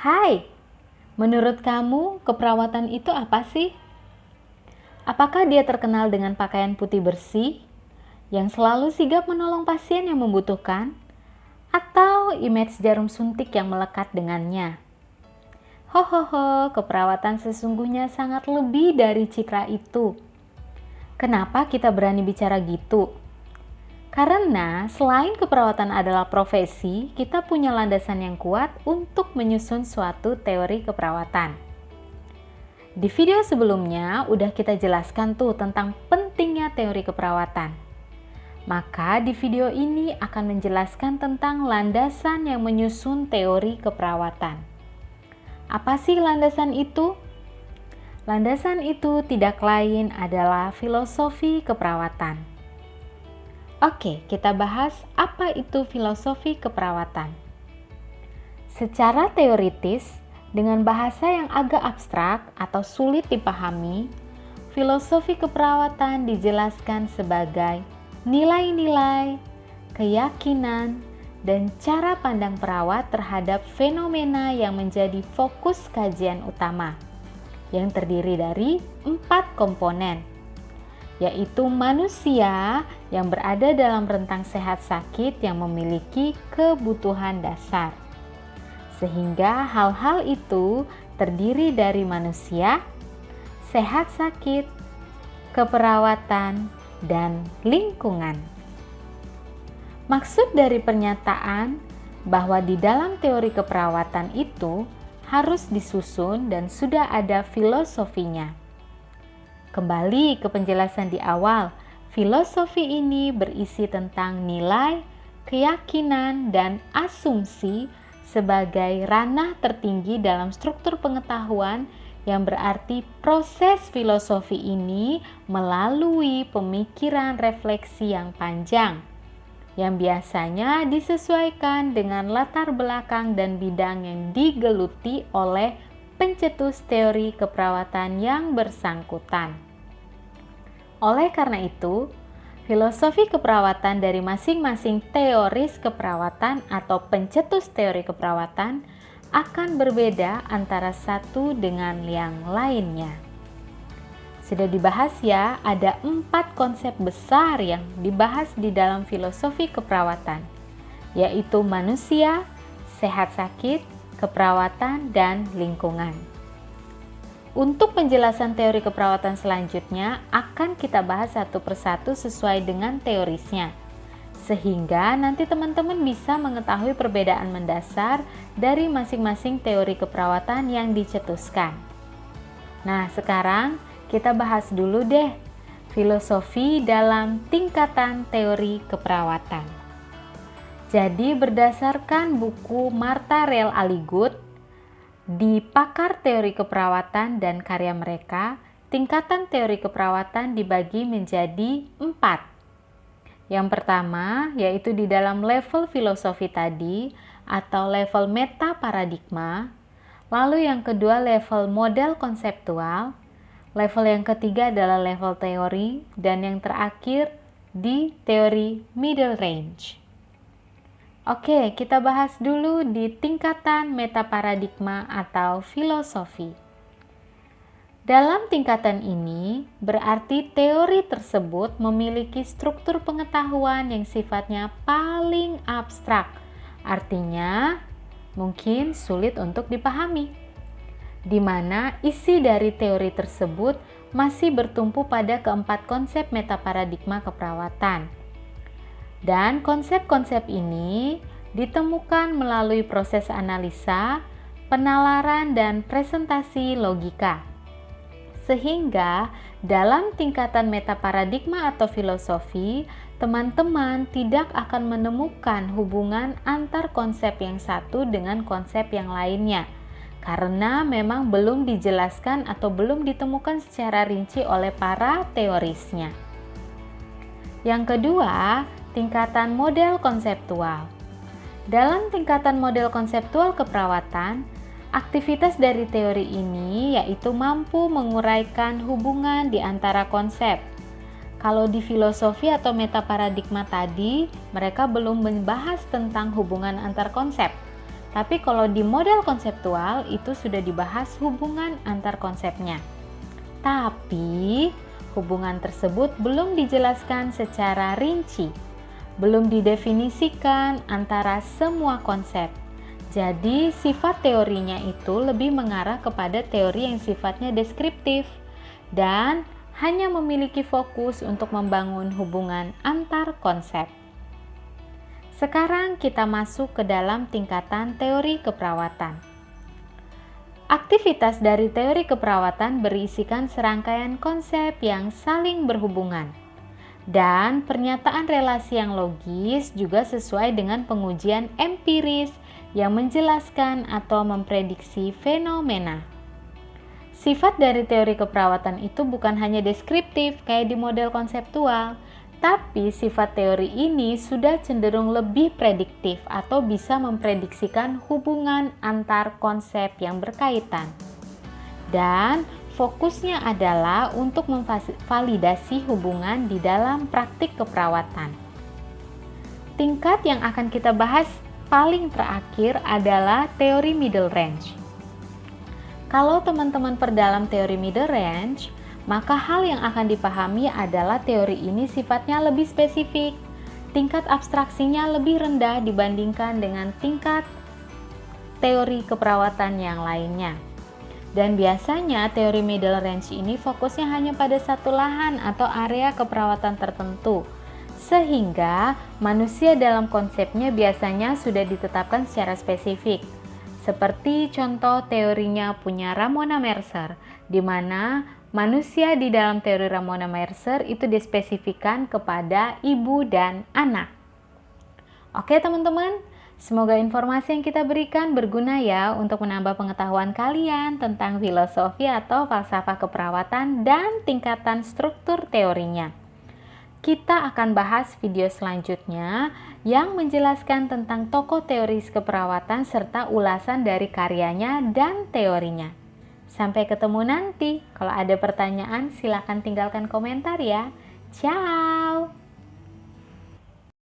Hai, menurut kamu keperawatan itu apa sih? Apakah dia terkenal dengan pakaian putih bersih yang selalu sigap menolong pasien yang membutuhkan, atau image jarum suntik yang melekat dengannya? Keperawatan sesungguhnya sangat lebih dari citra itu. Kenapa kita berani bicara gitu? Karena selain keperawatan adalah profesi, kita punya landasan yang kuat untuk menyusun suatu teori keperawatan. Di video sebelumnya udah kita jelaskan tuh tentang pentingnya teori keperawatan. Maka di video ini akan menjelaskan tentang landasan yang menyusun teori keperawatan. Apa sih landasan itu? Landasan itu tidak lain adalah filosofi keperawatan. Oke, kita bahas apa itu filosofi keperawatan. Secara teoritis, dengan bahasa yang agak abstrak atau sulit dipahami, filosofi keperawatan dijelaskan sebagai nilai-nilai, keyakinan, dan cara pandang perawat terhadap fenomena yang menjadi fokus kajian utama, yang terdiri dari 4 komponen, yaitu manusia yang berada dalam rentang sehat sakit yang memiliki kebutuhan dasar. Sehingga hal-hal itu terdiri dari manusia, sehat sakit, keperawatan, dan lingkungan. Maksud dari pernyataan bahwa di dalam teori keperawatan itu harus disusun dan sudah ada filosofinya. Kembali ke penjelasan di awal, filosofi ini berisi tentang nilai, keyakinan, dan asumsi sebagai ranah tertinggi dalam struktur pengetahuan, yang berarti proses filosofi ini melalui pemikiran refleksi yang panjang, yang biasanya disesuaikan dengan latar belakang dan bidang yang digeluti oleh pencetus teori keperawatan yang bersangkutan. Oleh karena itu, filosofi keperawatan dari masing-masing teoris keperawatan atau pencetus teori keperawatan akan berbeda antara satu dengan yang lainnya. Sudah dibahas ya, ada 4 konsep besar yang dibahas di dalam filosofi keperawatan, yaitu manusia, sehat sakit, keperawatan, dan lingkungan. Untuk penjelasan teori keperawatan selanjutnya akan kita bahas satu persatu sesuai dengan teorisnya, sehingga nanti teman-teman bisa mengetahui perbedaan mendasar dari masing-masing teori keperawatan yang dicetuskan. Nah, sekarang kita bahas dulu deh filosofi dalam tingkatan teori keperawatan. Jadi berdasarkan buku Martha Rell Aligut di Pakar Teori Keperawatan dan karya mereka, tingkatan teori keperawatan dibagi menjadi 4. Yang pertama yaitu di dalam level filosofi tadi atau level meta paradigma, lalu yang kedua level model konseptual, level yang ketiga adalah level teori, dan yang terakhir di teori middle range. Oke, kita bahas dulu di tingkatan metaparadigma atau filosofi. Dalam tingkatan ini, berarti teori tersebut memiliki struktur pengetahuan yang sifatnya paling abstrak, artinya mungkin sulit untuk dipahami, di mana isi dari teori tersebut masih bertumpu pada keempat konsep metaparadigma keperawatan. Dan konsep-konsep ini ditemukan melalui proses analisa, penalaran, dan presentasi logika. Sehingga dalam tingkatan metaparadigma atau filosofi, teman-teman tidak akan menemukan hubungan antar konsep yang satu dengan konsep yang lainnya, karena memang belum dijelaskan atau belum ditemukan secara rinci oleh para teorisnya. Yang kedua, tingkatan model konseptual. Dalam tingkatan model konseptual keperawatan, aktivitas dari teori ini yaitu mampu menguraikan hubungan di antara konsep. Kalau di filosofi atau metaparadigma tadi, mereka belum membahas tentang hubungan antar konsep. Tapi kalau di model konseptual itu sudah dibahas hubungan antar konsepnya. Tapi hubungan tersebut belum dijelaskan secara rinci, belum didefinisikan antara semua konsep. Jadi sifat teorinya itu lebih mengarah kepada teori yang sifatnya deskriptif dan hanya memiliki fokus untuk membangun hubungan antar konsep. Sekarang kita masuk ke dalam tingkatan teori keperawatan. Aktivitas dari teori keperawatan berisikan serangkaian konsep yang saling berhubungan. Dan pernyataan relasi yang logis juga sesuai dengan pengujian empiris yang menjelaskan atau memprediksi fenomena. Sifat dari teori keperawatan itu bukan hanya deskriptif kayak di model konseptual, tapi sifat teori ini sudah cenderung lebih prediktif atau bisa memprediksikan hubungan antar konsep yang berkaitan. Dan fokusnya adalah untuk memvalidasi hubungan di dalam praktik keperawatan. Tingkat yang akan kita bahas paling terakhir adalah teori middle range. Kalau teman-teman perdalam teori middle range, maka hal yang akan dipahami adalah teori ini sifatnya lebih spesifik, tingkat abstraksinya lebih rendah dibandingkan dengan tingkat teori keperawatan yang lainnya. Dan biasanya teori middle range ini fokusnya hanya pada satu lahan atau area keperawatan tertentu, sehingga manusia dalam konsepnya biasanya sudah ditetapkan secara spesifik. Seperti contoh teorinya punya Ramona Mercer, di mana manusia di dalam teori Ramona Mercer itu dispesifikan kepada ibu dan anak. Oke teman-teman, semoga informasi yang kita berikan berguna ya untuk menambah pengetahuan kalian tentang filosofi atau falsafah keperawatan dan tingkatan struktur teorinya. Kita akan bahas video selanjutnya yang menjelaskan tentang tokoh teoris keperawatan serta ulasan dari karyanya dan teorinya. Sampai ketemu nanti. Kalau ada pertanyaan, silakan tinggalkan komentar ya. Ciao!